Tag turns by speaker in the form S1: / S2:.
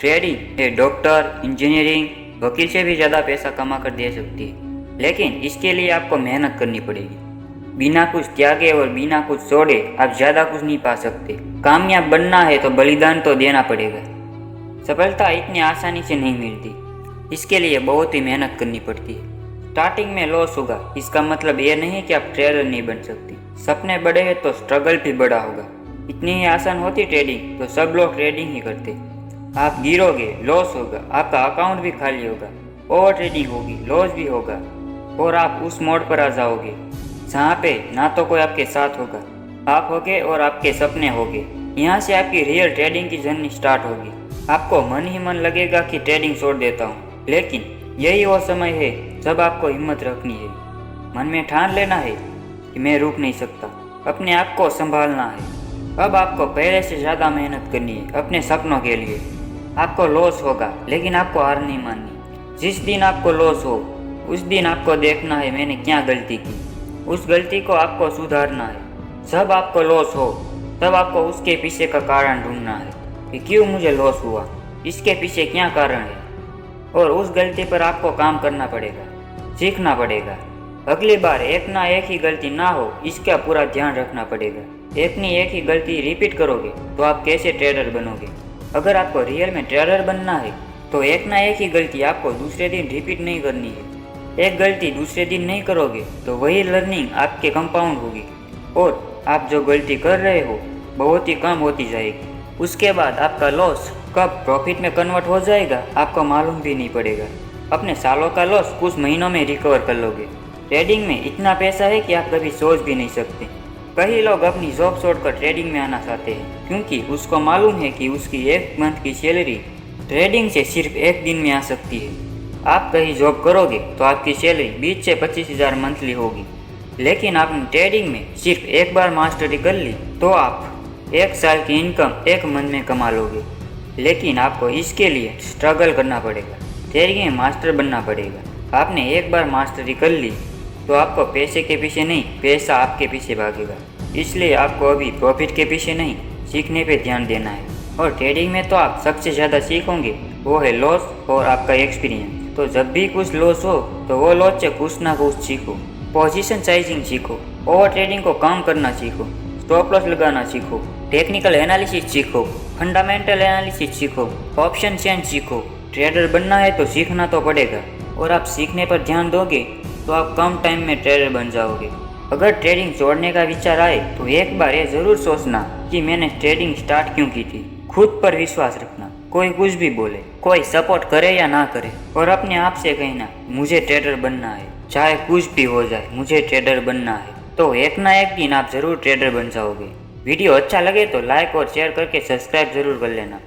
S1: Trading एक doctor, engineering, वकील से भी ज़्यादा पैसा कमा कर दे सकती है, लेकिन इसके लिए आपको मेहनत करनी पड़ेगी। बिना कुछ त्यागे और बिना कुछ छोड़े आप ज़्यादा कुछ नहीं पा सकते। कामयाब बनना है तो बलिदान तो देना पड़ेगा। सफलता इतनी आसानी से नहीं मिलती, इसके लिए बहुत ही मेहनत करनी पड़ती है। स्टार्टिंग में लॉस होगा, इसका मतलब ये नहीं कि आप ट्रेडर नहीं बन सकती। सपने बड़े हैं तो स्ट्रगल भी बड़ा होगा। इतनी ही आसान होती ट्रेडिंग तो सब लोग ट्रेडिंग ही करते। आप गिरोगे, लॉस होगा, आपका अकाउंट भी खाली होगा, ओवर ट्रेडिंग होगी, लॉस भी होगा, और आप उस मोड पर आ जाओगे जहाँ पे ना तो कोई आपके साथ होगा, आप होगे और आपके सपने होगे। यहाँ से आपकी रियल ट्रेडिंग की जर्नी स्टार्ट होगी। आपको मन ही मन लगेगा कि ट्रेडिंग छोड़ देता हूँ, लेकिन यही वो समय है जब आपको हिम्मत रखनी है। मन में ठान लेना है कि मैं रुक नहीं सकता, अपने आप को संभालना है। अब आपको पहले से ज़्यादा मेहनत करनी है अपने सपनों के लिए। आपको लॉस होगा, लेकिन आपको हार नहीं माननी। जिस दिन आपको लॉस हो उस दिन आपको देखना है मैंने क्या गलती की, उस गलती को आपको सुधारना है। जब आपको लॉस हो तब आपको उसके पीछे का कारण ढूंढना है कि क्यों मुझे लॉस हुआ, इसके पीछे क्या कारण है, और उस गलती पर आपको काम करना पड़ेगा, सीखना पड़ेगा। अगली बार एक ना एक ही गलती ना हो, इसका पूरा ध्यान रखना पड़ेगा। एक ही गलती रिपीट करोगे तो आप कैसे ट्रेडर बनोगे। अगर आपको रियल में ट्रेडर बनना है तो एक ना एक ही गलती आपको दूसरे दिन रिपीट नहीं करनी है। एक गलती दूसरे दिन नहीं करोगे तो वही लर्निंग आपके कंपाउंड होगी, और आप जो गलती कर रहे हो बहुत ही कम होती जाएगी। उसके बाद आपका लॉस कब प्रॉफिट में कन्वर्ट हो जाएगा आपको मालूम भी नहीं पड़ेगा। अपने सालों का लॉस कुछ महीनों में रिकवर कर लोगे। ट्रेडिंग में इतना पैसा है कि आप कभी सोच भी नहीं सकते। कई लोग अपनी जॉब छोड़कर ट्रेडिंग में आना चाहते हैं, क्योंकि उसको मालूम है कि उसकी एक मंथ की सैलरी ट्रेडिंग से सिर्फ एक दिन में आ सकती है। आप कहीं जॉब करोगे तो आपकी सैलरी 20 से 25 हज़ार मंथली होगी, लेकिन आपने ट्रेडिंग में सिर्फ एक बार मास्टरी कर ली तो आप एक साल की इनकम एक मंथ में कमा लोगे। लेकिन आपको इसके लिए स्ट्रगल करना पड़ेगा, ट्रेडिंग में मास्टर बनना पड़ेगा। आपने एक बार मास्टरी कर ली तो आपको पैसे के पीछे नहीं, पैसा आपके पीछे भागेगा। इसलिए आपको अभी प्रॉफिट के पीछे नहीं, सीखने पे ध्यान देना है। और ट्रेडिंग में तो आप सबसे ज़्यादा सीखोगे वो है लॉस और आपका एक्सपीरियंस। तो जब भी कुछ लॉस हो तो वो लॉस से कुछ ना कुछ सीखो। पोजीशन साइजिंग सीखो, ओवर ट्रेडिंग को कम करना सीखो, स्टॉप लॉस लगाना सीखो, टेक्निकल एनालिसिस सीखो, फंडामेंटल एनालिसिस सीखो, ऑप्शन चेंज सीखो। ट्रेडर बनना है तो सीखना तो पड़ेगा, और आप सीखने पर ध्यान दोगे तो आप कम टाइम में ट्रेडर बन जाओगे। अगर ट्रेडिंग छोड़ने का विचार आए तो एक बार ये ज़रूर सोचना कि मैंने ट्रेडिंग स्टार्ट क्यों की थी। खुद पर विश्वास रखना, कोई कुछ भी बोले, कोई सपोर्ट करे या ना करे, और अपने आप से कहना मुझे ट्रेडर बनना है, चाहे कुछ भी हो जाए मुझे ट्रेडर बनना है। तो एक ना एक दिन आप ज़रूर ट्रेडर बन जाओगे। वीडियो अच्छा लगे तो लाइक और शेयर करके सब्सक्राइब ज़रूर कर लेना।